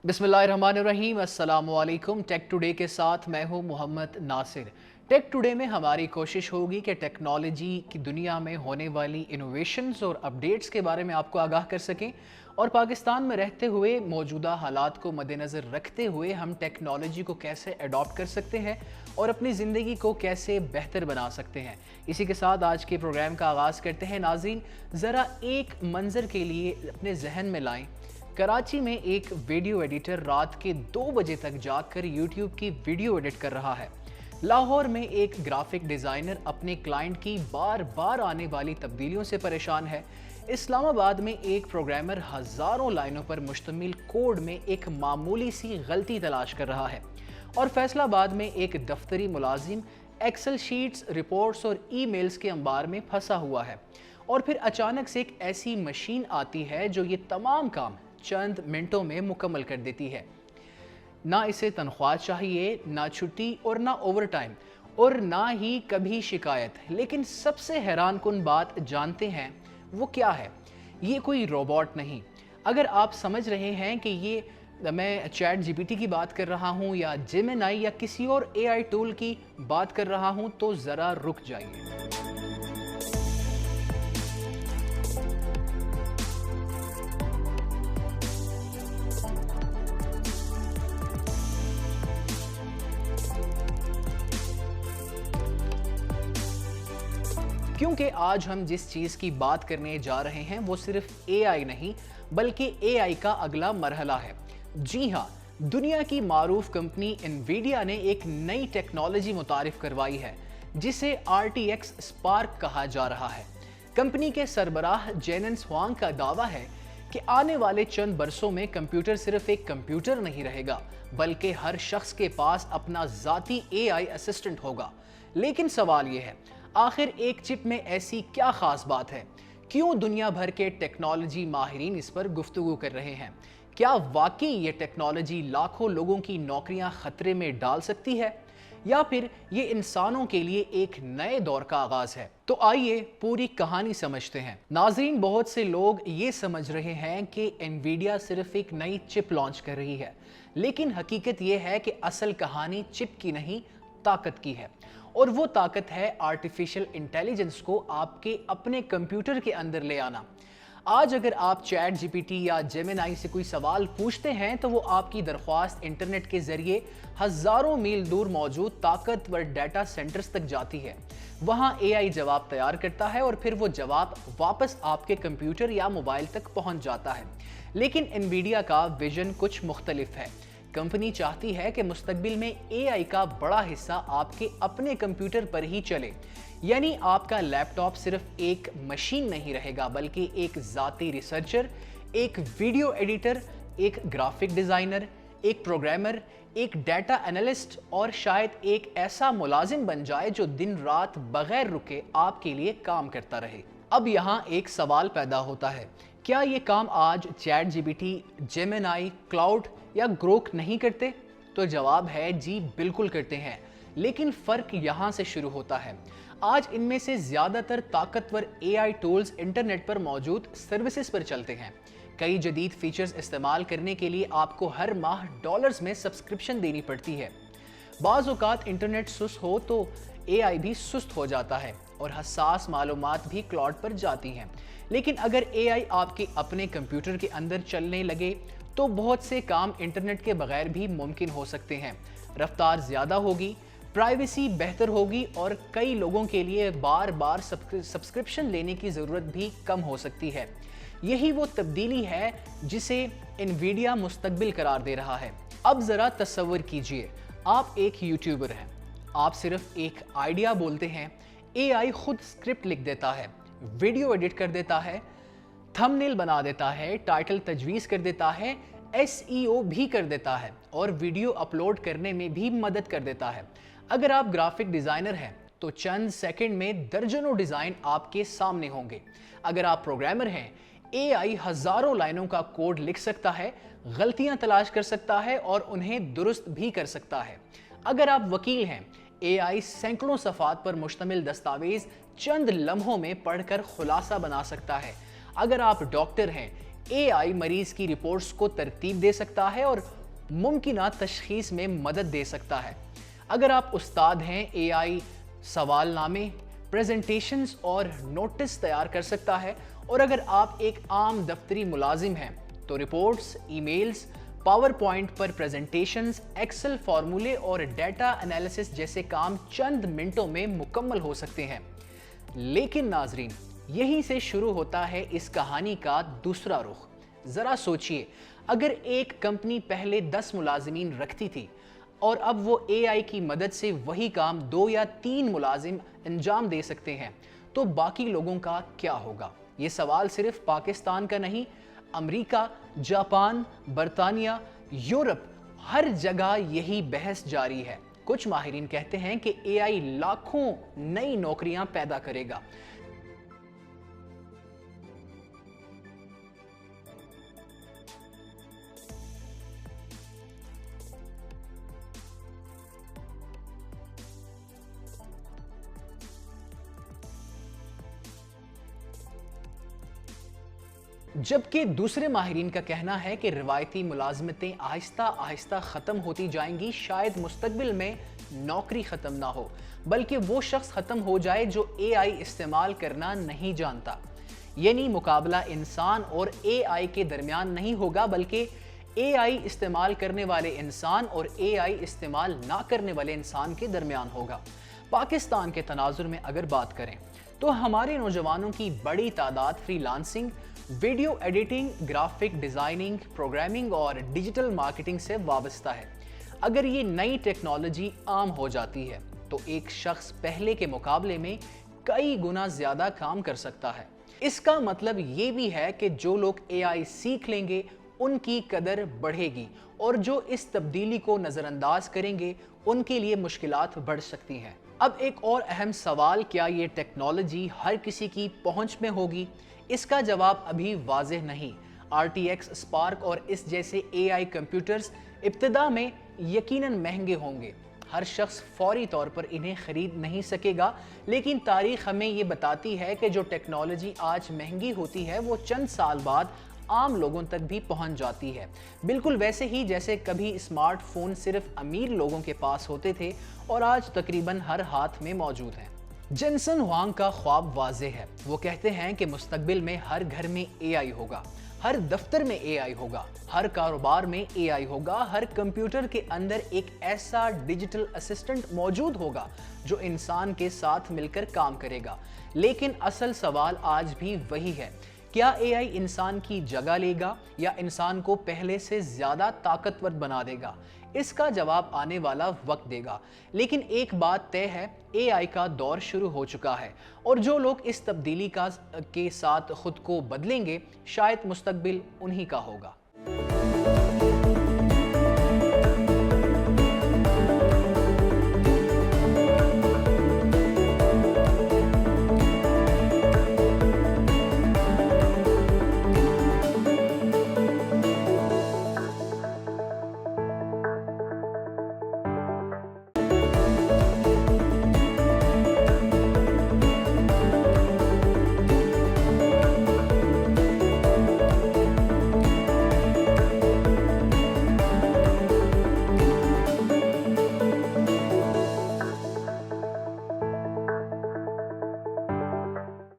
बिस्मिल्लाहिर्रहमानिर्रहीम, अस्सलामुअलैकुम। Take today के साथ मैं हूं मोहम्मद नासिर। टेक टुडे में हमारी कोशिश होगी कि टेक्नोलॉजी की दुनिया में होने वाली इनोवेशंस और अपडेट्स के बारे में आपको आगाह कर सकें, और पाकिस्तान में रहते हुए मौजूदा हालात को मद्देनज़र रखते हुए हम टेक्नोलॉजी को कैसे अडॉप्ट कर सकते हैं और अपनी ज़िंदगी को कैसे बेहतर बना सकते हैं। इसी के साथ आज के प्रोग्राम का आगाज़ करते हैं। नाज़रीन, ज़रा एक मंज़र के लिए अपने जहन में लाएं। कराची में एक वीडियो एडिटर रात के 2 बजे तक जाकर यूट्यूब की वीडियो एडिट कर रहा है। लाहौर में एक ग्राफिक डिज़ाइनर अपने क्लाइंट की बार बार आने वाली तब्दीलियों से परेशान है। इस्लामाबाद में एक प्रोग्रामर हज़ारों लाइनों पर मुश्तमिल कोड में एक मामूली सी गलती तलाश कर रहा है। और फैसलाबाद में एक दफ्तरी मुलाजिम एक्सेल शीट्स, रिपोर्ट्स और ईमेल्स के अंबार में फंसा हुआ है। और फिर अचानक से एक ऐसी मशीन आती है जो ये तमाम काम चंद मिनटों में मुकम्मल कर देती है। ना इसे तनख्वाह चाहिए, ना छुट्टी और ना ओवर टाइम, और ना ही कभी शिकायत। लेकिन सबसे हैरानकुन बात जानते हैं वो क्या है? ये कोई रोबोट नहीं। अगर आप समझ रहे हैं कि ये मैं चैट जीपीटी की बात कर रहा हूँ या जेमिनी या किसी और एआई टूल की बात कर रहा हूँ, तो ज़रा रुक जाइए। क्योंकि आज हम जिस चीज़ की बात करने जा रहे हैं वो सिर्फ एआई नहीं, बल्कि एआई का अगला मरहला है। जी हाँ, दुनिया की मारूफ कंपनी एनवीडिया ने एक नई टेक्नोलॉजी मुतारिफ करवाई है जिसे RTX स्पार्क कहा जा रहा है। कंपनी के सरबराह जेनन हुआंग का दावा है कि आने वाले चंद बरसों में कंप्यूटर सिर्फ एक कंप्यूटर नहीं रहेगा, बल्कि हर शख्स के पास अपना ज़ाती एआई असिस्टेंट होगा। लेकिन सवाल यह है, आखिर एक चिप में ऐसी क्या खास बात है? क्यों दुनिया भर के टेक्नोलॉजी माहिरीन इस पर गुफ्तगू कर रहे हैं? क्या वाकई ये टेक्नोलॉजी लाखों लोगों की नौकरियां खतरे में डाल सकती है, या फिर ये इंसानों के लिए एक नए दौर का आगाज है? तो आइए पूरी कहानी समझते हैं। नाज़रीन, बहुत से लोग ये समझ रहे हैं कि एनवीडिया सिर्फ एक नई चिप लॉन्च कर रही है, लेकिन हकीकत ये है कि असल कहानी चिप की नहीं, ताकत की है। और वो ताकत है आर्टिफिशियल इंटेलिजेंस को आपके अपने कंप्यूटर के अंदर ले आना। आज अगर आप चैट जीपीटी या जेमिनी से कोई सवाल पूछते हैं तो वो आपकी दरख्वास्त इंटरनेट के जरिए हजारों मील दूर मौजूद ताकतवर डाटा सेंटर्स तक जाती है। वहाँ एआई जवाब तैयार करता है और फिर वो जवाब वापस आपके कंप्यूटर या मोबाइल तक पहुँच जाता है। लेकिन एनवीडिया का विजन कुछ मुख्तलिफ है। कंपनी चाहती है कि मुस्तकबिल में एआई का बड़ा हिस्सा आपके अपने कंप्यूटर पर ही चले, यानी आपका लैपटॉप सिर्फ एक मशीन नहीं रहेगा, बल्कि एक ज़ाती रिसर्चर, एक वीडियो एडिटर, एक ग्राफिक डिज़ाइनर, एक प्रोग्रामर, एक डाटा एनालिस्ट और शायद एक ऐसा मुलाजिम बन जाए जो दिन रात बगैर रुके आपके लिए काम करता रहे। अब यहाँ एक सवाल पैदा होता है, क्या ये काम आज चैट जीपीटी, जेमिनी, क्लाउड या ग्रोक नहीं करते? तो जवाब है जी, बिल्कुल करते हैं। लेकिन फ़र्क यहाँ से शुरू होता है। आज इनमें से ज़्यादातर ताकतवर एआई टूल्स इंटरनेट पर मौजूद सर्विसेज पर चलते हैं। कई जदीद फीचर्स इस्तेमाल करने के लिए आपको हर माह डॉलर्स में सब्सक्रिप्शन देनी पड़ती है। बाज़ औक़ात इंटरनेट सुस्त हो तो एआई भी सुस्त हो जाता है और हसास मालूमात भी क्लाउड पर जाती हैं। लेकिन अगर एआई आपके अपने कंप्यूटर के अंदर चलने लगे तो बहुत से काम इंटरनेट के बगैर भी मुमकिन हो सकते हैं। रफ्तार ज़्यादा होगी, प्राइवेसी बेहतर होगी और कई लोगों के लिए बार बार सब्सक्रिप्शन लेने की ज़रूरत भी कम हो सकती है। यही वो तब्दीली है जिसे एनवीडिया मुस्तकबिल करार दे रहा है। अब ज़रा तसव्वुर कीजिए, आप एक यूट्यूबर हैं, आप सिर्फ एक आइडिया बोलते हैं, एआई खुद स्क्रिप्ट लिख देता है, वीडियो एडिट कर देता है, थंबनेल बना देता है, टाइटल तजवीज़ कर देता है, SEO भी कर देता है और वीडियो अपलोड करने में भी मदद कर देता है। अगर आप ग्राफिक डिज़ाइनर हैं तो चंद सेकंड में दर्जनों डिज़ाइन आपके सामने होंगे। अगर आप प्रोग्रामर हैं, एआई हज़ारों लाइनों का कोड लिख सकता है, गलतियां तलाश कर सकता है और उन्हें दुरुस्त भी कर सकता है। अगर आप वकील हैं, एआई सैकड़ों सफ़ात पर मुश्तमिल दस्तावेज चंद लम्हों में पढ़कर खुलासा बना सकता है। अगर आप डॉक्टर हैं, AI मरीज की रिपोर्ट्स को तरतीब दे सकता है और मुमकिना तशखीस में मदद दे सकता है। अगर आप उस्ताद हैं, AI सवालनामे, प्रेजेंटेशंस और नोटिस तैयार कर सकता है, और अगर आप एक आम दफ्तरी मुलाजिम हैं तो रिपोर्ट्स, ईमेल्स, पावर पॉइंट पर प्रेजेंटेशंस, एक्सेल फार्मूले और डेटा एनालिसिस जैसे काम चंद मिनटों में मुकम्मल हो सकते हैं। लेकिन नाजरीन, यहीं से शुरू होता है इस कहानी का दूसरा रुख। जरा सोचिए, अगर एक कंपनी पहले 10 मुलाजिमीन रखती थी और अब वो AI की मदद से वही काम 2 या 3 मुलाजिम अंजाम दे सकते हैं, तो बाकी लोगों का क्या होगा? ये सवाल सिर्फ पाकिस्तान का नहीं, अमेरिका, जापान, बरतानिया, यूरोप, हर जगह यही बहस जारी है। कुछ माहिरीन कहते हैं कि AI लाखों नई नौकरियां पैदा करेगा। जबकि दूसरे माहिरीन का कहना है कि रिवायती मुलाजमतें आहिस्ता आहिस्ता ख़त्म होती जाएंगी। शायद मुस्तकबिल में नौकरी ख़त्म ना हो, बल्कि वो शख्स ख़त्म हो जाए जो AI इस्तेमाल करना नहीं जानता। यानी मुकाबला इंसान और AI के दरमियान नहीं होगा, बल्कि AI इस्तेमाल करने वाले इंसान और AI इस्तेमाल ना करने वाले इंसान के दरमियान होगा। पाकिस्तान के तनाजुर में अगर बात करें तो हमारे नौजवानों की बड़ी तादाद freelancing, video editing, graphic designing, programming और डिजिटल मार्केटिंग से वाबस्ता है। अगर ये नई टेक्नोलॉजी आम हो जाती है तो एक शख्स पहले के मुकाबले में कई गुना ज़्यादा काम कर सकता है। इसका मतलब ये भी है कि जो लोग AI सीख लेंगे उनकी कदर बढ़ेगी, और जो इस तब्दीली को नज़रअंदाज करेंगे उनके लिए मुश्किलात बढ़ सकती हैं। अब एक और अहम सवाल, क्या ये टेक्नोलॉजी हर किसी की पहुंच में होगी? इसका जवाब अभी वाज़ेह नहीं। RTX, स्पार्क और इस जैसे AI कंप्यूटर्स इब्तिदा में यकीनन महंगे होंगे। हर शख्स फौरी तौर पर इन्हें खरीद नहीं सकेगा, लेकिन तारीख हमें ये बताती है कि जो टेक्नोलॉजी आज महंगी होती है वो चंद साल बाद आम लोगों तक भी पहुंच जाती है। बिल्कुल वैसे ही जैसे कभी स्मार्टफोन सिर्फ अमीर लोगों के पास होते थे और आज तकरीबन हर हाथ में मौजूद हैं। जेनसन हुआंग का ख्वाब वाज़ेह है। वो कहते हैं कि मुस्तकबिल में हर घर में AI होगा, हर दफ्तर में AI होगा, हर कारोबार में AI होगा, हर कंप्यूटर के अंदर एक ऐसा डिजिटल असिस्टेंट मौजूद होगा जो इंसान के साथ मिलकर काम करेगा। लेकिन असल सवाल आज भी वही है, क्या AI इंसान की जगह लेगा या इंसान को पहले से ज़्यादा ताकतवर बना देगा? इसका जवाब आने वाला वक्त देगा। लेकिन एक बात तय है, AI का दौर शुरू हो चुका है, और जो लोग इस तब्दीली के साथ खुद को बदलेंगे, शायद मुस्तकबिल उन्हीं का होगा।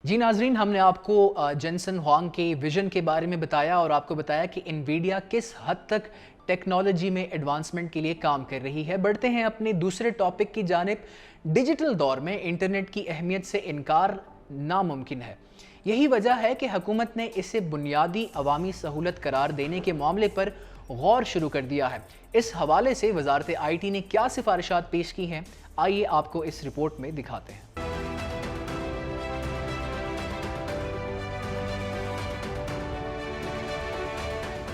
जी नाजरीन, हमने आपको जेनसन हुआंग के विजन के बारे में बताया और आपको बताया कि एनवीडिया किस हद तक टेक्नोलॉजी में एडवांसमेंट के लिए काम कर रही है। बढ़ते हैं अपने दूसरे टॉपिक की जानिब। डिजिटल दौर में इंटरनेट की अहमियत से इनकार नामुमकिन है। यही वजह है कि हुकूमत ने इसे बुनियादी अवामी सहूलत करार देने के मामले पर गौर शुरू कर दिया है। इस हवाले से वजारत IT ने क्या सिफारिशात पेश की हैं, आइए आपको इस रिपोर्ट में दिखाते हैं।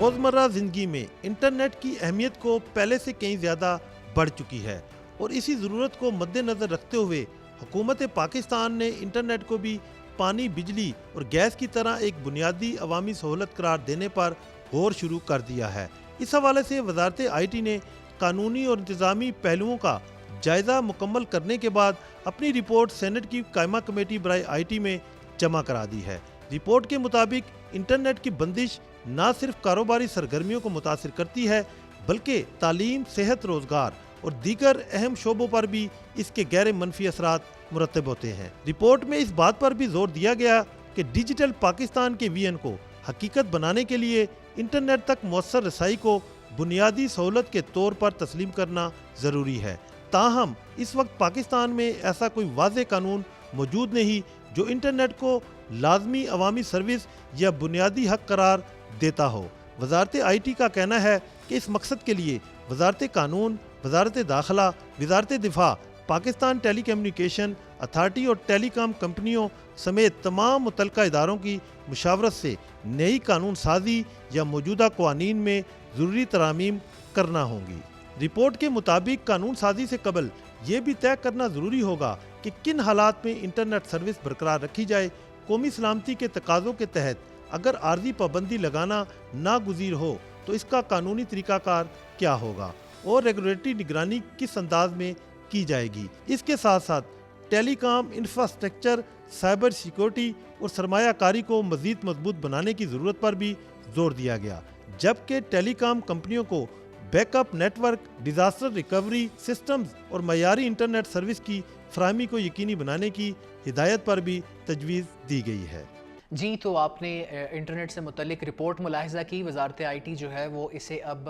रोज़मर्रा ज़िंदगी में इंटरनेट की अहमियत को पहले से कहीं ज़्यादा बढ़ चुकी है, और इसी ज़रूरत को मद्देनज़र रखते हुए हुकूमत पाकिस्तान ने इंटरनेट को भी पानी, बिजली और गैस की तरह एक बुनियादी अवामी सहूलत करार देने पर गौर शुरू कर दिया है। इस हवाले से वजारत IT ने कानूनी और इंतज़ामी पहलुओं का जायज़ा मुकम्मल करने के बाद अपनी रिपोर्ट सेनेट की कायमा कमेटी बराए IT में जमा करा दी है। रिपोर्ट के मुताबिक इंटरनेट की बंदिश نہ صرف کاروباری سرگرمیوں کو متاثر کرتی ہے بلکہ تعلیم، صحت، روزگار اور دیگر اہم شعبوں پر بھی اس کے غیر منفی اثرات مرتب ہوتے ہیں۔ رپورٹ میں اس بات پر بھی زور دیا گیا کہ ڈیجیٹل پاکستان کے ویژن کو حقیقت بنانے کے لیے انٹرنیٹ تک مؤثر رسائی کو بنیادی سہولت کے طور پر تسلیم کرنا ضروری ہے۔ تاہم اس وقت پاکستان میں ایسا کوئی واضح قانون موجود نہیں جو انٹرنیٹ کو لازمی عوامی سروس یا بنیادی حق قرار دیتا ہو۔ وزارت آئی ٹی کا کہنا ہے کہ اس مقصد کے لیے وزارت قانون، وزارت داخلہ، وزارت دفاع، پاکستان ٹیلی کمیونیکیشن اتھارٹی اور ٹیلی کام کمپنیوں سمیت تمام متعلقہ اداروں کی مشاورت سے نئی قانون سازی یا موجودہ قوانین میں ضروری ترامیم کرنا ہوں گی۔ رپورٹ کے مطابق قانون سازی سے قبل یہ بھی طے کرنا ضروری ہوگا کہ کن حالات میں انٹرنیٹ سروس برقرار رکھی جائے۔ قومی سلامتی کے تقاضوں کے تحت اگر عارضی پابندی لگانا ناگزیر ہو تو اس کا قانونی طریقہ کار کیا ہوگا اور ریگولیٹری نگرانی کس انداز میں کی جائے گی۔ اس کے ساتھ ساتھ ٹیلی کام انفراسٹرکچر، سائبر سیکورٹی اور سرمایہ کاری کو مزید مضبوط بنانے کی ضرورت پر بھی زور دیا گیا، جبکہ ٹیلی کام کمپنیوں کو backup network, disaster recovery systems اور معیاری انٹرنیٹ سروس کی فراہمی کو یقینی بنانے کی ہدایت پر بھی تجویز دی گئی ہے۔ جی، تو آپ نے انٹرنیٹ سے متعلق رپورٹ ملاحظہ کی۔ وزارت آئی ٹی جو ہے وہ اسے اب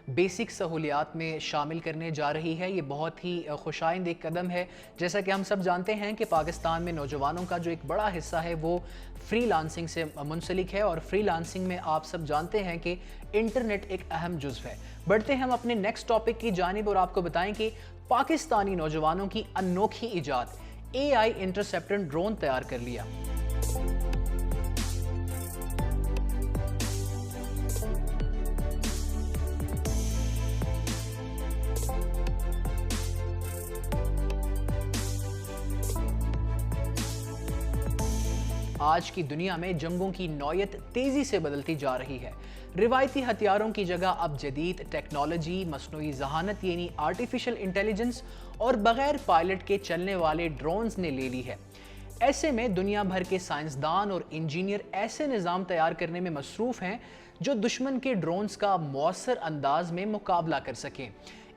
بیسک سہولیات میں شامل کرنے جا رہی ہے۔ یہ بہت ہی خوش آئند ایک قدم ہے۔ جیسا کہ ہم سب جانتے ہیں کہ پاکستان میں نوجوانوں کا جو ایک بڑا حصہ ہے وہ فری لانسنگ سے منسلک ہے، اور فری لانسنگ میں آپ سب جانتے ہیں کہ انٹرنیٹ ایک اہم جزو ہے۔ بڑھتے ہیں ہم اپنے نیکسٹ ٹاپک کی جانب اور آپ کو بتائیں کہ پاکستانی نوجوانوں کی انوکھی ایجاد اے آئی انٹرسیپٹر ڈرون تیار کر لیا۔ آج کی دنیا میں جنگوں کی نوعیت تیزی سے بدلتی جا رہی ہے۔ روایتی ہتھیاروں کی جگہ اب جدید ٹیکنالوجی، مصنوعی ذہانت یعنی آرٹیفیشل انٹیلیجنس اور بغیر پائلٹ کے چلنے والے ڈرونز نے لے لی ہے۔ ایسے میں دنیا بھر کے سائنسدان اور انجینئر ایسے نظام تیار کرنے میں مصروف ہیں جو دشمن کے ڈرونز کا مؤثر انداز میں مقابلہ کر سکیں۔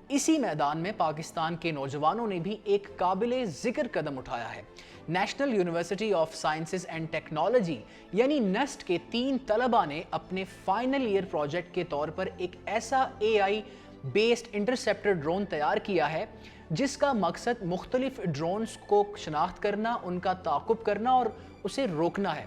اسی میدان میں پاکستان کے نوجوانوں نے بھی ایک قابل ذکر قدم اٹھایا ہے۔ National university of sciences and technology یعنی نیسٹ کے 3 طلباء نے اپنے فائنل ایئر پروجیکٹ کے طور پر ایک ایسا اے آئی بیسڈ انٹرسیپٹر ڈرون تیار کیا ہے جس کا مقصد مختلف ڈرونز کو شناخت کرنا، ان کا تعاقب کرنا اور اسے روکنا ہے۔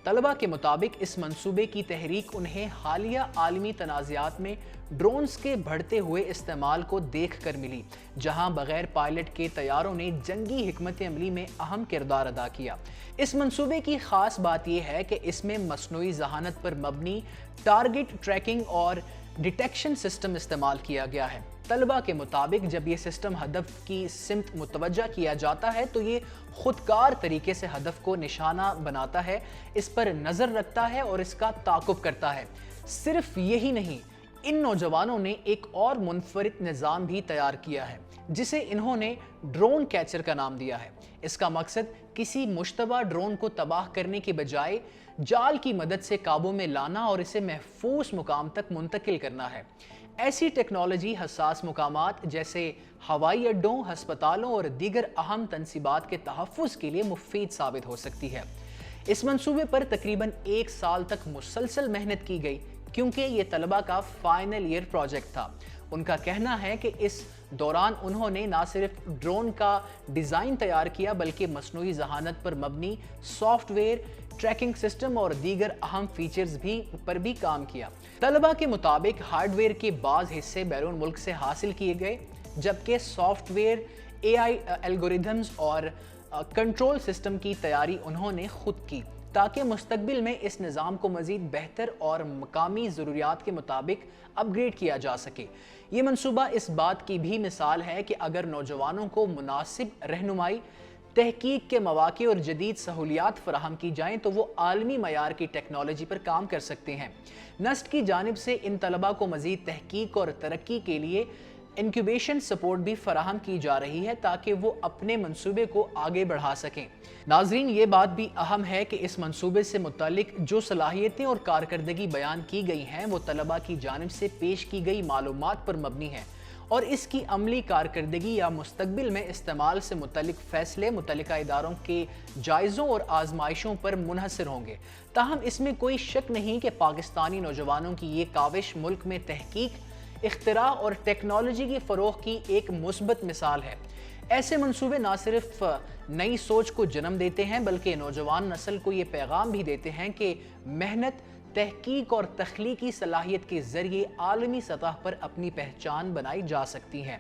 طلباء کے مطابق اس منصوبے کی تحریک انہیں حالیہ عالمی تنازعات میں ڈرونز کے بڑھتے ہوئے استعمال کو دیکھ کر ملی، جہاں بغیر پائلٹ کے طیاروں نے جنگی حکمت عملی میں اہم کردار ادا کیا۔ اس منصوبے کی خاص بات یہ ہے کہ اس میں مصنوعی ذہانت پر مبنی ٹارگٹ ٹریکنگ اور ڈیٹیکشن سسٹم استعمال کیا گیا ہے۔ طلباء کے مطابق جب یہ سسٹم ہدف کی سمت متوجہ کیا جاتا ہے تو یہ خودکار طریقے سے ہدف کو نشانہ بناتا ہے، اس پر نظر رکھتا ہے اور اس کا تعاقب کرتا ہے۔ صرف یہی نہیں، ان نوجوانوں نے ایک اور منفرد نظام بھی تیار کیا ہے جسے انہوں نے ڈرون کیچر کا نام دیا ہے۔ اس کا مقصد کسی مشتبہ ڈرون کو تباہ کرنے کے بجائے جال کی مدد سے قابو میں لانا اور اسے محفوظ مقام تک منتقل کرنا ہے۔ ایسی ٹیکنالوجی حساس مقامات جیسے ہوائی اڈوں، ہسپتالوں اور دیگر اہم تنصیبات کے تحفظ کے لیے مفید ثابت ہو سکتی ہے۔ اس منصوبے پر تقریباً 1 سال تک مسلسل محنت کی گئی کیونکہ یہ طلباء کا فائنل ایئر پروجیکٹ تھا۔ ان کا کہنا ہے کہ اس دوران انہوں نے نہ صرف ڈرون کا ڈیزائن تیار کیا بلکہ مصنوعی ذہانت پر مبنی سافٹ ویئر، ٹریکنگ سسٹم اور دیگر اہم فیچرز پر بھی کام کیا۔ طلباء کے مطابق ہارڈ ویئر کے بعض حصے بیرون ملک سے حاصل کیے گئے، جبکہ soft where, a I algorithms اور کنٹرول سسٹم کی تیاری انہوں نے خود کی تاکہ مستقبل میں اس نظام کو مزید بہتر اور مقامی ضروریات کے مطابق اپ گریڈ کیا جا سکے۔ یہ منصوبہ اس بات کی بھی مثال ہے کہ اگر نوجوانوں کو مناسب رہنمائی، تحقیق کے مواقع اور جدید سہولیات فراہم کی جائیں تو وہ عالمی معیار کی ٹیکنالوجی پر کام کر سکتے ہیں۔ نیسٹ کی جانب سے ان طلباء کو مزید تحقیق اور ترقی کے لیے انکیوبیشن سپورٹ بھی فراہم کی جا رہی ہے تاکہ وہ اپنے منصوبے کو آگے بڑھا سکیں۔ ناظرین، یہ بات بھی اہم ہے کہ اس منصوبے سے متعلق جو صلاحیتیں اور کارکردگی بیان کی گئی ہیں وہ طلباء کی جانب سے پیش کی گئی معلومات پر مبنی ہیں اور اس کی عملی کارکردگی یا مستقبل میں استعمال سے متعلق فیصلے متعلقہ اداروں کے جائزوں اور آزمائشوں پر منحصر ہوں گے۔ تاہم اس میں کوئی شک نہیں کہ پاکستانی نوجوانوں کی یہ کاوش ملک میں تحقیق، اختراع اور ٹیکنالوجی کی فروغ کی ایک مثبت مثال ہے۔ ایسے منصوبے نہ صرف نئی سوچ کو جنم دیتے ہیں بلکہ نوجوان نسل کو یہ پیغام بھی دیتے ہیں کہ محنت، تحقیق اور تخلیقی صلاحیت کے ذریعے عالمی سطح پر اپنی پہچان بنائی جا سکتی ہے۔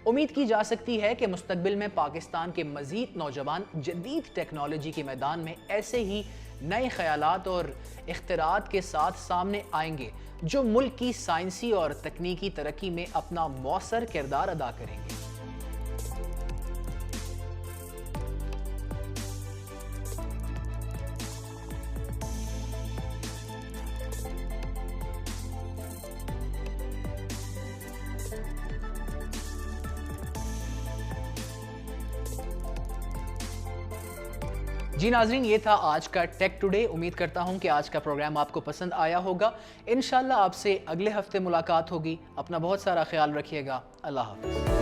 امید کی جا سکتی ہے کہ مستقبل میں پاکستان کے مزید نوجوان جدید ٹیکنالوجی کے میدان میں ایسے ہی نئے خیالات اور اختراعات کے ساتھ سامنے آئیں گے جو ملک کی سائنسی اور تکنیکی ترقی میں اپنا مؤثر کردار ادا کریں گے۔ جی ناظرین، یہ تھا آج کا ٹیک ٹوڈے۔ امید کرتا ہوں کہ آج کا پروگرام آپ کو پسند آیا ہوگا۔ انشاءاللہ آپ سے اگلے ہفتے ملاقات ہوگی۔ اپنا بہت سارا خیال رکھیے گا۔ اللہ حافظ۔